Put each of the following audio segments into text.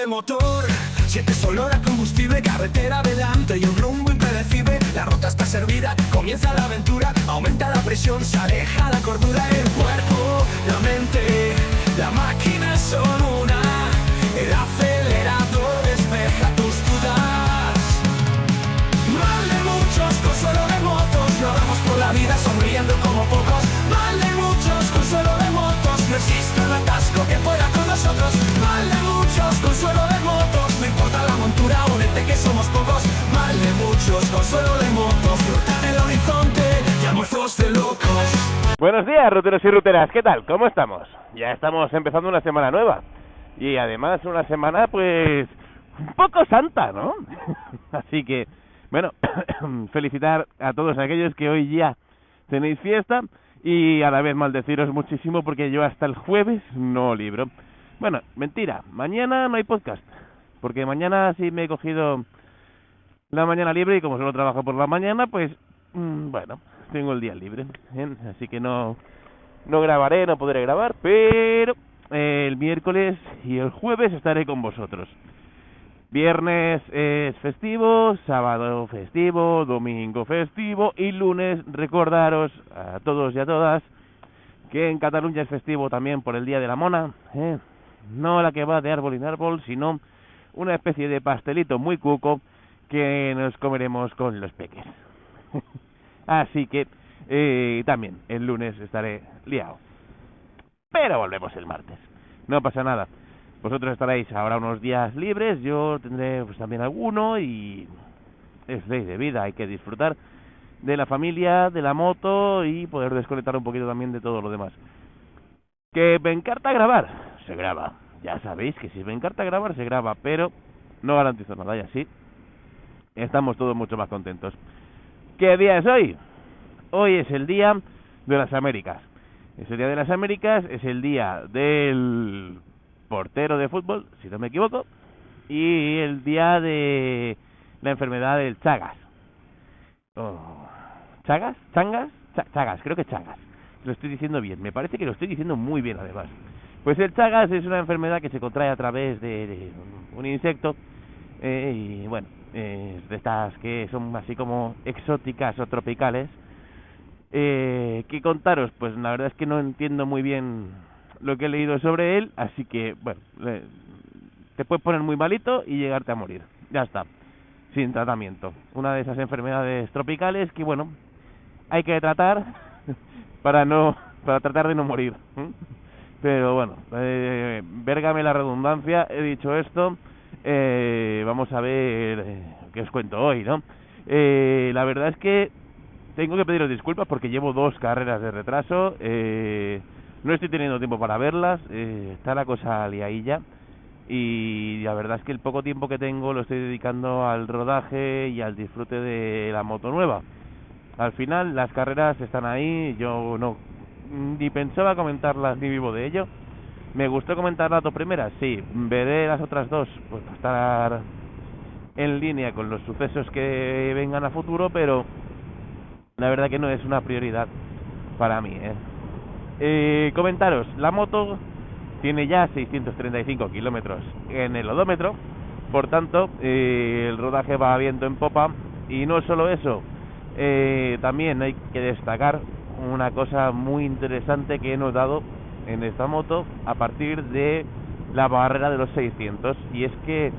de motor. Sientes olor a combustible, carretera adelante y un rumbo impredecible. La ruta está servida, comienza la aventura. Aumenta la presión, se aleja la cordura. El cuerpo, la mente, la máquina son una. El acelerador despeja tus dudas. Mal de muchos, consuelo de motos. Rodamos por la vida sonriendo como pocos. Mal de muchos, consuelo de motos. No existe un atasco que pueda con nosotros. Mal de muchos, consuelo de motos. No importa la montura o de que somos pocos. Mal de muchos, consuelo de motos. Flotan el horizonte y almuerzos de locos. Buenos días, ruteros y ruteras, ¿qué tal? ¿Cómo estamos? Ya estamos empezando una semana nueva. Y además una semana, pues, un poco santa, ¿no? Así que, bueno, felicitar a todos aquellos que hoy ya tenéis fiesta y a la vez maldeciros muchísimo porque yo hasta el jueves no libro. Bueno, mentira, mañana no hay podcast, porque mañana sí me he cogido la mañana libre y como solo trabajo por la mañana, pues, bueno, tengo el día libre, ¿eh? Así que no grabaré, no podré grabar, pero el miércoles y el jueves estaré con vosotros. Viernes es festivo, sábado festivo, domingo festivo y lunes recordaros a todos y a todas que en Cataluña es festivo también por el Día de la Mona, ¿eh? No la que va de árbol en árbol, sino una especie de pastelito muy cuco que nos comeremos con los peques. Así que también el lunes estaré liado. Pero volvemos el martes. No pasa nada. Vosotros estaréis ahora unos días libres, yo tendré pues también alguno y es ley de vida, hay que disfrutar de la familia, de la moto y poder desconectar un poquito también de todo lo demás. ¿Que me encarta grabar? Se graba. Ya sabéis que si me encarta grabar, se graba, pero no garantizo nada y así estamos todos mucho más contentos. ¿Qué día es hoy? Hoy es el Día de las Américas. Es el Día de las Américas, es el día del portero de fútbol, si no me equivoco, y el día de la enfermedad del Chagas. ¿Chagas? ¿Changas? Chagas, creo que Chagas. Lo estoy diciendo bien, me parece que lo estoy diciendo muy bien además. Pues el Chagas es una enfermedad que se contrae a través de un insecto, y bueno, de estas que son así como exóticas o tropicales. ¿Qué contaros? Pues la verdad es que no entiendo muy bien lo que he leído sobre él, así que, bueno, te puedes poner muy malito y llegarte a morir. Ya está, sin tratamiento. Una de esas enfermedades tropicales que, bueno, hay que tratar para tratar de no morir. Pero bueno, vérgame la redundancia, he dicho esto, vamos a ver qué os cuento hoy, ¿no? La verdad es que tengo que pediros disculpas porque llevo 2 carreras de retraso, no estoy teniendo tiempo para verlas, está la cosa liadilla y la verdad es que el poco tiempo que tengo lo estoy dedicando al rodaje y al disfrute de la moto nueva. Al final las carreras están ahí, yo no ni pensaba comentarlas ni vivo de ello. ¿Me gustó comentar las 2 primeras? Sí. Veré las otras 2 pues para estar en línea con los sucesos que vengan a futuro, pero la verdad que no es una prioridad para mí, comentaros, la moto tiene ya 635 kilómetros en el odómetro, por tanto, el rodaje va a viento en popa, y no solo eso, también hay que destacar una cosa muy interesante que he notado en esta moto a partir de la barrera de los 600, y es que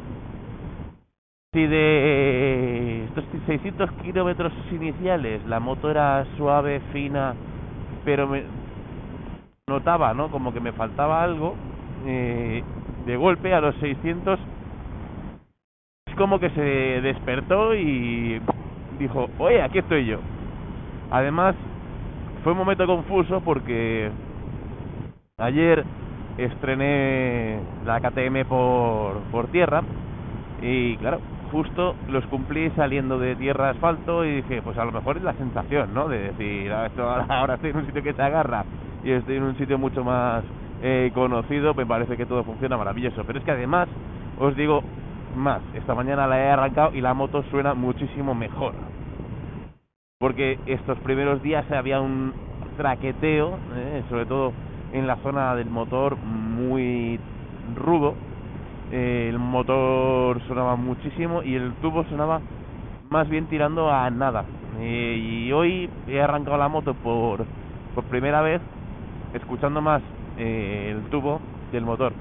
si de estos 600 kilómetros iniciales la moto era suave, fina, pero me notaba, ¿no?, como que me faltaba algo, de golpe a los 600 es como que se despertó y dijo, oye, aquí estoy yo. Además, fue un momento confuso porque ayer estrené la KTM por tierra y claro, justo los cumplí saliendo de tierra a asfalto y dije, pues a lo mejor es la sensación, ¿no?, de decir, ahora estoy en un sitio que se agarra y estoy en un sitio mucho más conocido, me parece que todo funciona maravilloso. Pero es que además, os digo más, esta mañana la he arrancado y la moto suena muchísimo mejor, porque estos primeros días había un traqueteo, sobre todo en la zona del motor, muy rudo, el motor sonaba muchísimo y el tubo sonaba más bien tirando a nada. Y hoy he arrancado la moto por primera vez escuchando más el tubo que el motor.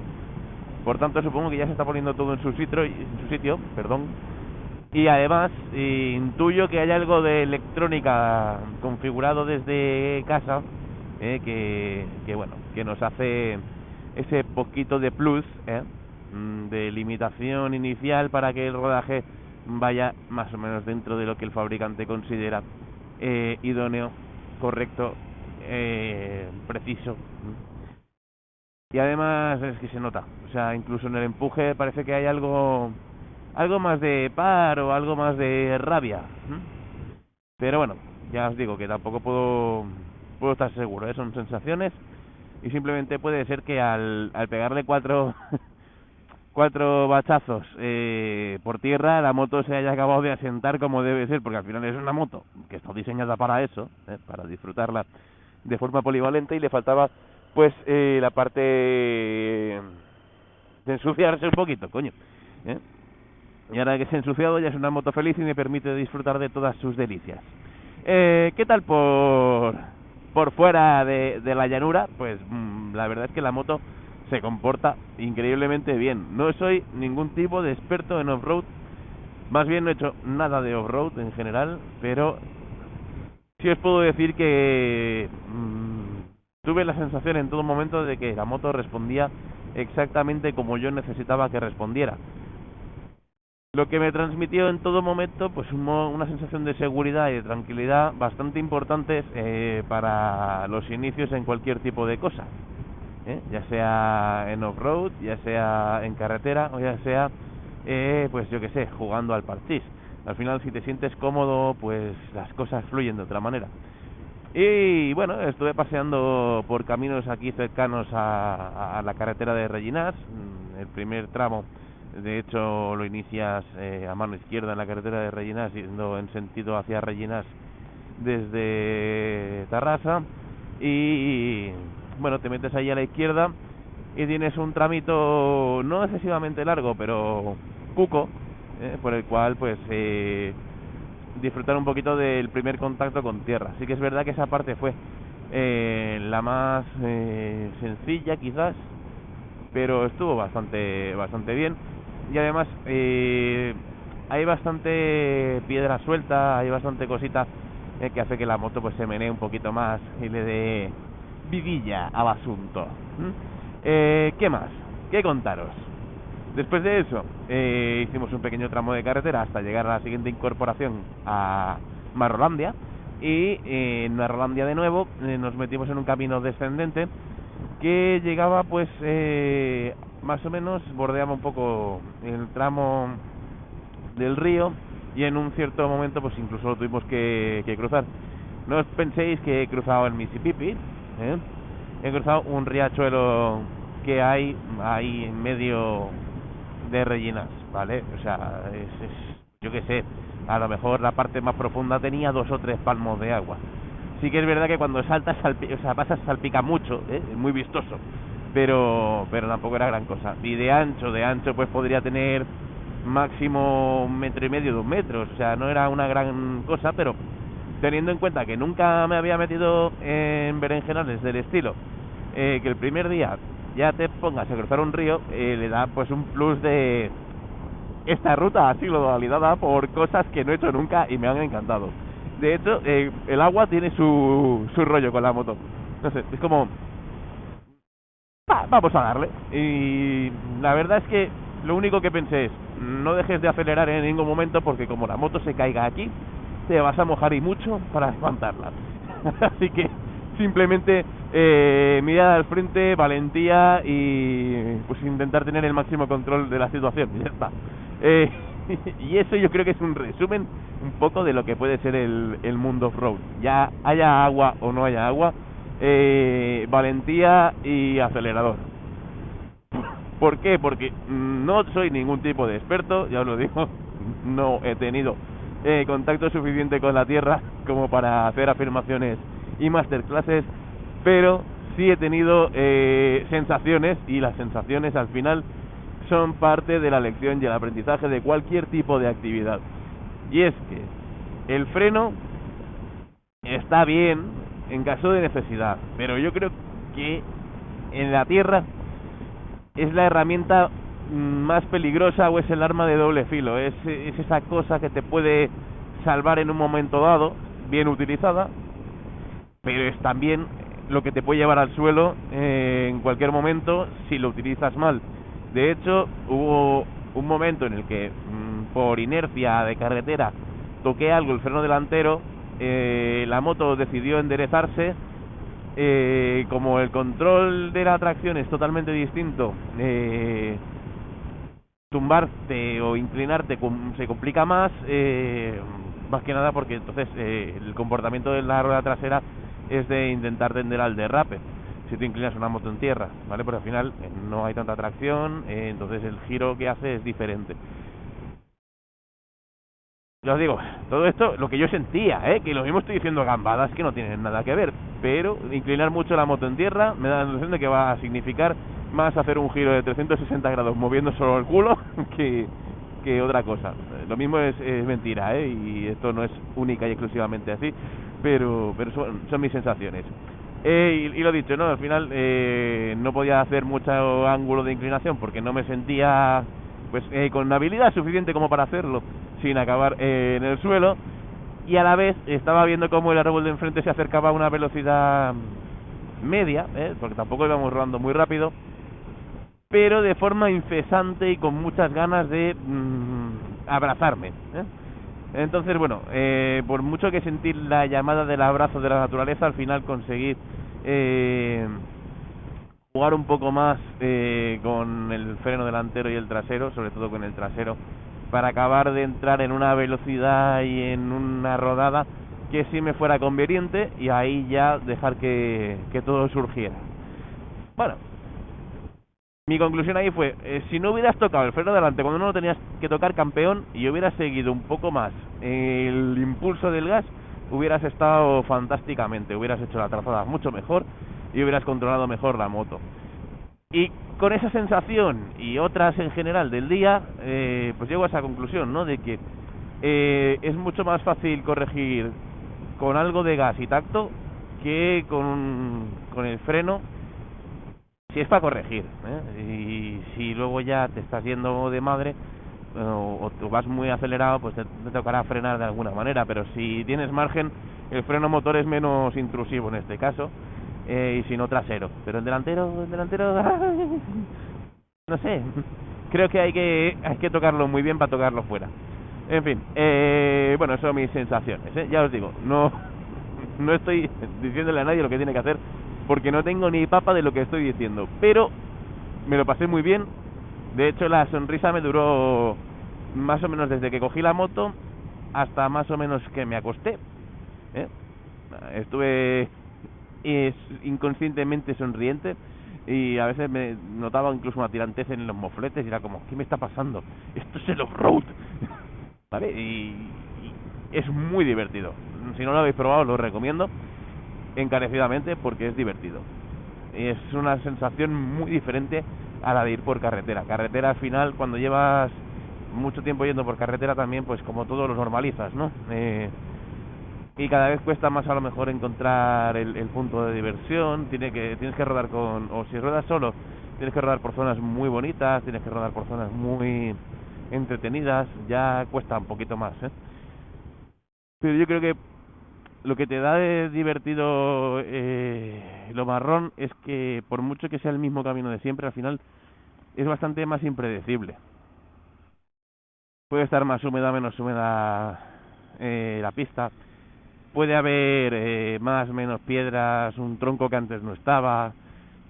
Por tanto, supongo que ya se está poniendo todo en su sitio, perdón. Y además intuyo que hay algo de electrónica configurado desde casa, que bueno, que nos hace ese poquito de plus, de limitación inicial para que el rodaje vaya más o menos dentro de lo que el fabricante considera idóneo, correcto, preciso. Y además es que se nota, o sea, incluso en el empuje parece que hay algo más de par o algo más de rabia. Pero bueno, ya os digo que tampoco puedo estar seguro, son sensaciones y simplemente puede ser que al pegarle cuatro bachazos por tierra la moto se haya acabado de asentar como debe ser, porque al final es una moto que está diseñada para eso, para disfrutarla de forma polivalente, y le faltaba pues la parte de ensuciarse un poquito, coño, y ahora que se ha ensuciado ya es una moto feliz y me permite disfrutar de todas sus delicias. ¿Qué tal por fuera de la llanura? Pues la verdad es que la moto se comporta increíblemente bien. No soy ningún tipo de experto en off-road, más bien no he hecho nada de off-road en general, pero sí os puedo decir que tuve la sensación en todo momento de que la moto respondía exactamente como yo necesitaba que respondiera. Lo que me transmitió en todo momento pues una sensación de seguridad y de tranquilidad bastante importantes para los inicios en cualquier tipo de cosa, ya sea en off-road, ya sea en carretera o ya sea, pues yo que sé, jugando al parchís. Al final, si te sientes cómodo, pues las cosas fluyen de otra manera. Y bueno, estuve paseando por caminos aquí cercanos a la carretera de Rellinars. El primer tramo, de hecho, lo inicias a mano izquierda en la carretera de Rellinars, yendo en sentido hacia Rellinars desde Tarrasa. Y bueno, te metes ahí a la izquierda y tienes un tramito no excesivamente largo, pero cuco, por el cual pues disfrutar un poquito del primer contacto con tierra. Sí que es verdad que esa parte fue la más sencilla quizás, pero estuvo bastante bien. Y además hay bastante piedra suelta, hay bastante cosita que hace que la moto pues se menee un poquito más y le dé vidilla al asunto. ¿Qué más? ¿Qué contaros? Después de eso hicimos un pequeño tramo de carretera hasta llegar a la siguiente incorporación, a Marrolandia, y en Marrolandia de nuevo nos metimos en un camino descendente que llegaba pues más o menos, bordeaba un poco el tramo del río, y en un cierto momento pues incluso lo tuvimos que cruzar. No os penséis que he cruzado el Mississippi, he cruzado un riachuelo que hay ahí en medio de Rellinars, ¿vale? O sea, yo qué sé, a lo mejor la parte más profunda tenía 2 o 3 palmos de agua. Sí que es verdad que cuando saltas, pasas salpica mucho, muy vistoso, pero tampoco era gran cosa. Y de ancho pues podría tener máximo 1,5 metros, 2 metros, o sea, no era una gran cosa, pero teniendo en cuenta que nunca me había metido en berenjenales del estilo, que el primer día ya te pongas a cruzar un río, le da pues un plus de esta ruta ha sido validada por cosas que no he hecho nunca y me han encantado. De hecho, el agua tiene su rollo con la moto. No sé, es como vamos a darle. Y la verdad es que lo único que pensé es, no dejes de acelerar en ningún momento, porque como la moto se caiga aquí, te vas a mojar y mucho para espantarla. Así que simplemente mirada al frente, valentía y pues intentar tener el máximo control de la situación. Y ya está. Y eso yo creo que es un resumen un poco de lo que puede ser el mundo off-road. Ya haya agua o no haya agua, valentía y acelerador. ¿Por qué? Porque no soy ningún tipo de experto, ya os lo digo, no he tenido contacto suficiente con la tierra como para hacer afirmaciones y masterclasses, pero sí he tenido sensaciones, y las sensaciones al final son parte de la lección y el aprendizaje de cualquier tipo de actividad. Y es que el freno está bien en caso de necesidad, pero yo creo que en la tierra es la herramienta más peligrosa, o es el arma de doble filo. Es esa cosa que te puede salvar en un momento dado, bien utilizada, pero es también lo que te puede llevar al suelo en cualquier momento si lo utilizas mal. De hecho, hubo un momento en el que por inercia de carretera toqué algo el freno delantero, la moto decidió enderezarse, como el control de la tracción es totalmente distinto, tumbarte o inclinarte se complica más que nada porque entonces el comportamiento de la rueda trasera es de intentar tender al derrape si tú inclinas una moto en tierra, ¿vale? Porque al final no hay tanta tracción, entonces el giro que hace es diferente. Ya os digo, todo esto, lo que yo sentía, que lo mismo estoy diciendo gambadas que no tienen nada que ver, pero inclinar mucho la moto en tierra me da la sensación de que va a significar más hacer un giro de 360 grados moviendo solo el culo que otra cosa. Lo mismo es mentira, y esto no es única y exclusivamente así, pero son mis sensaciones. Y lo dicho, ¿no? Al final no podía hacer mucho ángulo de inclinación porque no me sentía pues con habilidad suficiente como para hacerlo sin acabar en el suelo, y a la vez estaba viendo cómo el árbol de enfrente se acercaba a una velocidad media, porque tampoco íbamos rodando muy rápido, pero de forma incesante y con muchas ganas de abrazarme. Entonces, bueno, por mucho que sentir la llamada del abrazo de la naturaleza, al final conseguí jugar un poco más con el freno delantero y el trasero, sobre todo con el trasero, para acabar de entrar en una velocidad y en una rodada que sí me fuera conveniente, y ahí ya dejar que todo surgiera. Bueno, mi conclusión ahí fue, si no hubieras tocado el freno delante cuando no lo tenías que tocar, campeón, y hubieras seguido un poco más el impulso del gas, hubieras estado fantásticamente, hubieras hecho la trazada mucho mejor y hubieras controlado mejor la moto. Y con esa sensación y otras en general del día, pues llego a esa conclusión, ¿no? De que es mucho más fácil corregir con algo de gas y tacto que con el freno, si es para corregir, y si luego ya te estás yendo de madre o vas muy acelerado, pues te tocará frenar de alguna manera, pero si tienes margen, el freno motor es menos intrusivo en este caso, y si no trasero, pero el delantero no sé, creo que hay que tocarlo muy bien para tocarlo fuera. En fin, bueno, eso son mis sensaciones, ya os digo, no estoy diciéndole a nadie lo que tiene que hacer, porque no tengo ni papa de lo que estoy diciendo, pero me lo pasé muy bien. De hecho, la sonrisa me duró más o menos desde que cogí la moto hasta más o menos que me acosté, estuve inconscientemente sonriente, y a veces me notaba incluso una tirantez en los mofletes y era como, ¿qué me está pasando? Esto es el off-road. ¿Vale? Y es muy divertido. Si no lo habéis probado, lo recomiendo encarecidamente porque es divertido. Es una sensación muy diferente a la de ir por carretera. Carretera al final, cuando llevas mucho tiempo yendo por carretera también, pues como todo lo normalizas, ¿no? Y cada vez cuesta más a lo mejor encontrar el punto de diversión. Tienes que rodar o si ruedas solo, tienes que rodar por zonas muy bonitas, tienes que rodar por zonas muy entretenidas, ya cuesta un poquito más, pero yo creo que lo que te da de divertido lo marrón es que por mucho que sea el mismo camino de siempre, al final es bastante más impredecible. Puede estar más húmeda, menos húmeda la pista, puede haber más menos piedras, un tronco que antes no estaba,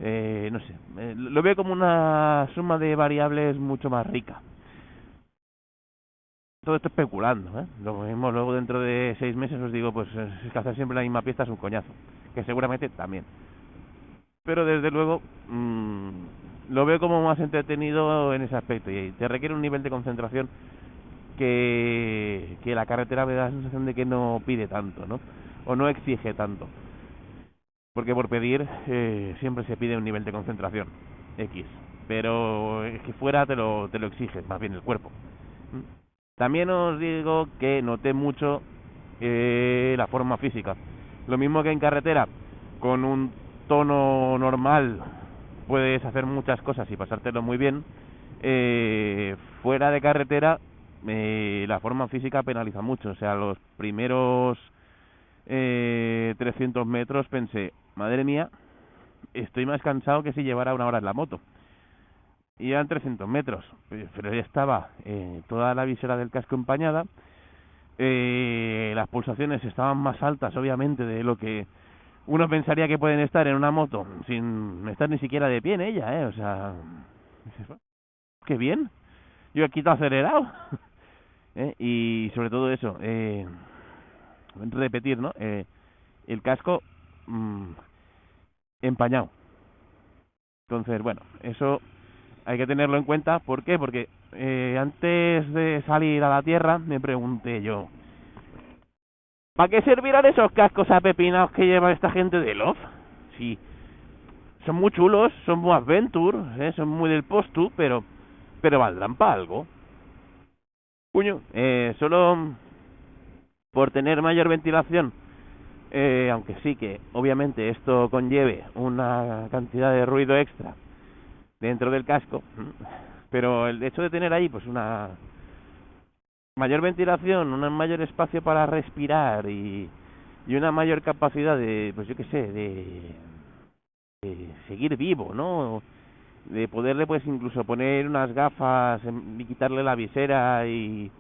no sé, lo veo como una suma de variables mucho más rica. Todo esto especulando, Lo mismo luego dentro de 6 meses os digo, pues es que hacer siempre la misma pista es un coñazo, que seguramente también. Pero desde luego lo veo como más entretenido en ese aspecto, y te requiere un nivel de concentración que la carretera me da la sensación de que no pide tanto, ¿no? O no exige tanto. Porque por pedir siempre se pide un nivel de concentración X. pero es que fuera te lo exiges, más bien el cuerpo. También os digo que noté mucho la forma física. Lo mismo que en carretera, con un tono normal puedes hacer muchas cosas y pasártelo muy bien. Fuera de carretera, la forma física penaliza mucho. O sea, los primeros 300 metros pensé, madre mía, estoy más cansado que si llevara 1 hora en la moto. Y eran 300 metros, pero ya estaba toda la visera del casco empañada. Las pulsaciones estaban más altas, obviamente, de lo que uno pensaría que pueden estar en una moto, sin estar ni siquiera de pie en ella, o sea, qué bien, yo aquí todo acelerado. Y sobre todo eso, repetir, ¿no? El casco empañado. Entonces, bueno, eso hay que tenerlo en cuenta. ¿Por qué? Porque antes de salir a la tierra me pregunté yo, ¿para qué servirán esos cascos apepinados que lleva esta gente de Love? Sí, son muy chulos, son muy adventure, son muy del postu, pero valdrán para algo. Puño, solo por tener mayor ventilación, aunque sí que obviamente esto conlleve una cantidad de ruido extra dentro del casco, pero el hecho de tener ahí pues una mayor ventilación, un mayor espacio para respirar y una mayor capacidad de, pues yo qué sé, de seguir vivo, ¿no? De poderle pues incluso poner unas gafas y quitarle la visera y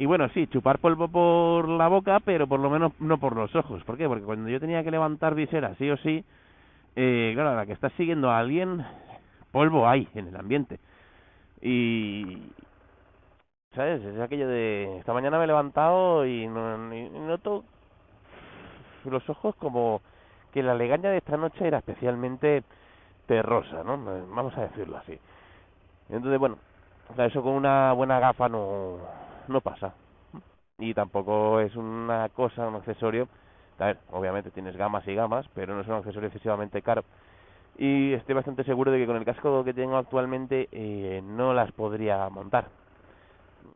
bueno, sí, chupar polvo por la boca, pero por lo menos no por los ojos. ¿Por qué? Porque cuando yo tenía que levantar visera sí o sí, claro, a la que estás siguiendo a alguien, polvo hay en el ambiente. Y ¿sabes? Es aquello de esta mañana me he levantado y noto los ojos como que la legaña de esta noche era especialmente terrosa, ¿no? Vamos a decirlo así. Entonces, bueno, eso con una buena gafa no pasa. Y tampoco es una cosa, un accesorio. A ver, obviamente tienes gamas y gamas, pero no es un accesorio excesivamente caro. Y estoy bastante seguro de que con el casco que tengo actualmente no las podría montar.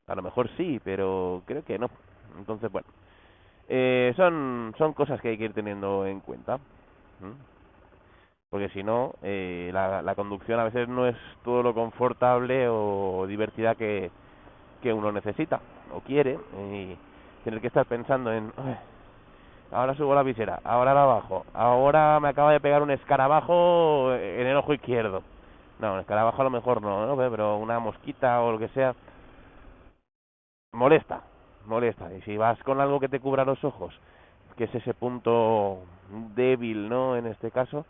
A lo mejor sí, pero creo que no. Entonces, bueno, son cosas que hay que ir teniendo en cuenta. Porque si no, la conducción a veces no es todo lo confortable o divertida que uno necesita o quiere, y tener que estar pensando en ahora subo la visera, ahora la bajo, ahora me acaba de pegar un escarabajo en el ojo izquierdo. No, un escarabajo a lo mejor no, pero una mosquita o lo que sea molesta. Y si vas con algo que te cubra los ojos, que es ese punto débil, ¿no? En este caso,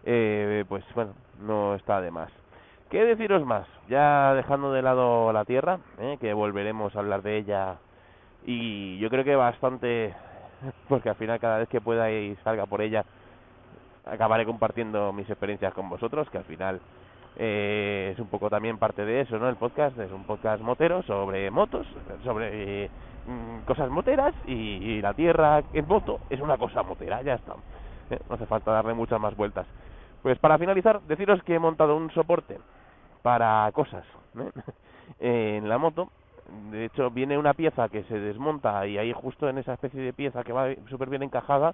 pues bueno, no está de más. ¿Qué deciros más? Ya dejando de lado la Tierra, que volveremos a hablar de ella, y yo creo que bastante, porque al final cada vez que pueda y salga por ella, acabaré compartiendo mis experiencias con vosotros, que al final es un poco también parte de eso, ¿no? El podcast es un podcast motero sobre motos, sobre cosas moteras, y la Tierra en moto es una cosa motera, ya está. No hace falta darle muchas más vueltas. Pues para finalizar, deciros que he montado un soporte para cosas en la moto. De hecho, viene una pieza que se desmonta y ahí justo en esa especie de pieza que va súper bien encajada,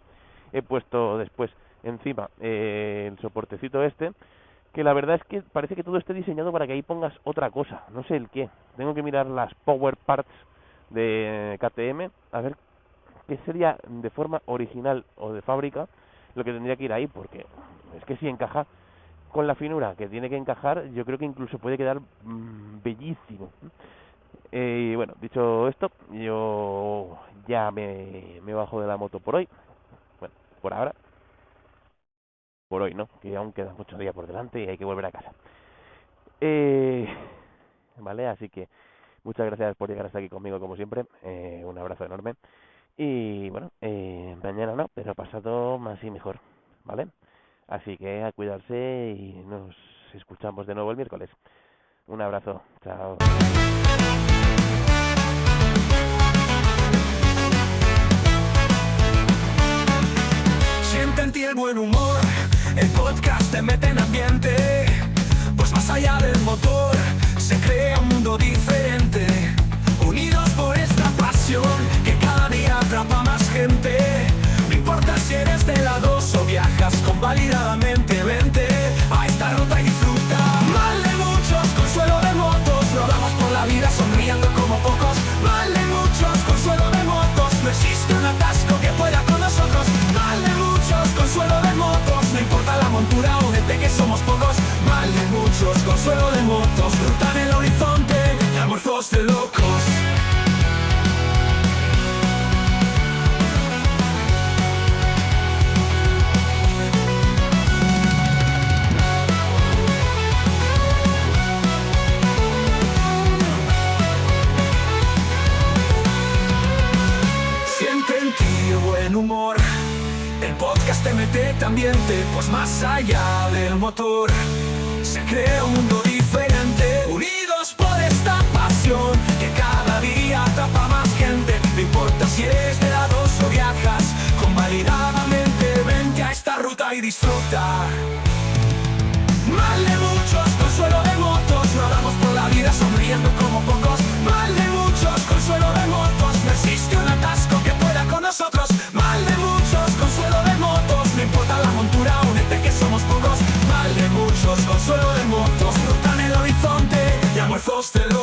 he puesto después encima el soportecito este, que la verdad es que parece que todo esté diseñado para que ahí pongas otra cosa, no sé el qué. Tengo que mirar las Power Parts de KTM, a ver qué sería de forma original o de fábrica lo que tendría que ir ahí, porque es que si encaja con la finura que tiene que encajar, yo creo que incluso puede quedar bellísimo. Y bueno, dicho esto, yo ya me bajo de la moto por hoy. Bueno, por ahora. Por hoy, ¿no? Que aún quedan muchos días por delante y hay que volver a casa. Vale, así que muchas gracias por llegar hasta aquí conmigo, como siempre. Un abrazo enorme. Y bueno, mañana no, pero pasado más y mejor, ¿vale? Así que a cuidarse y nos escuchamos de nuevo el miércoles. Un abrazo, chao. Siente en ti el buen humor, el podcast te mete en ambiente, pues más más allá del motor, se crea un mundo diferente. Unidos por esta pasión que cada día atrapa más gente. No importa si eres de la 2 o viajas convalidadamente, vente a esta ruta y disfruta. Mal de muchos, consuelo de motos, rodamos por la vida sonriendo como pocos. Mal de muchos, consuelo de motos, no existe un atasco que pueda con nosotros. Mal de muchos, consuelo de motos, no importa la montura o gente que somos pocos. Mal de muchos, consuelo de motos, ruta en el horizonte y almuerzos de locos. Buen humor, el podcast te mete ambiente, pues más allá del motor se crea un mundo diferente. Unidos por esta pasión que cada día atrapa más gente. No importa si eres de la 2 o viajas convalidadamente, vente a esta ruta y disfruta. Mal de muchos, consuelo de motos, rodamos por la vida sonriendo como pocos. Mal de muchos, consuelo de motos, no existe un atasco que pueda con nosotros. Mal de muchos, consuelo de motos, no importa la montura o gente que somos pocos. Mal de muchos, consuelo de motos, ruta en el horizonte y almuerzos de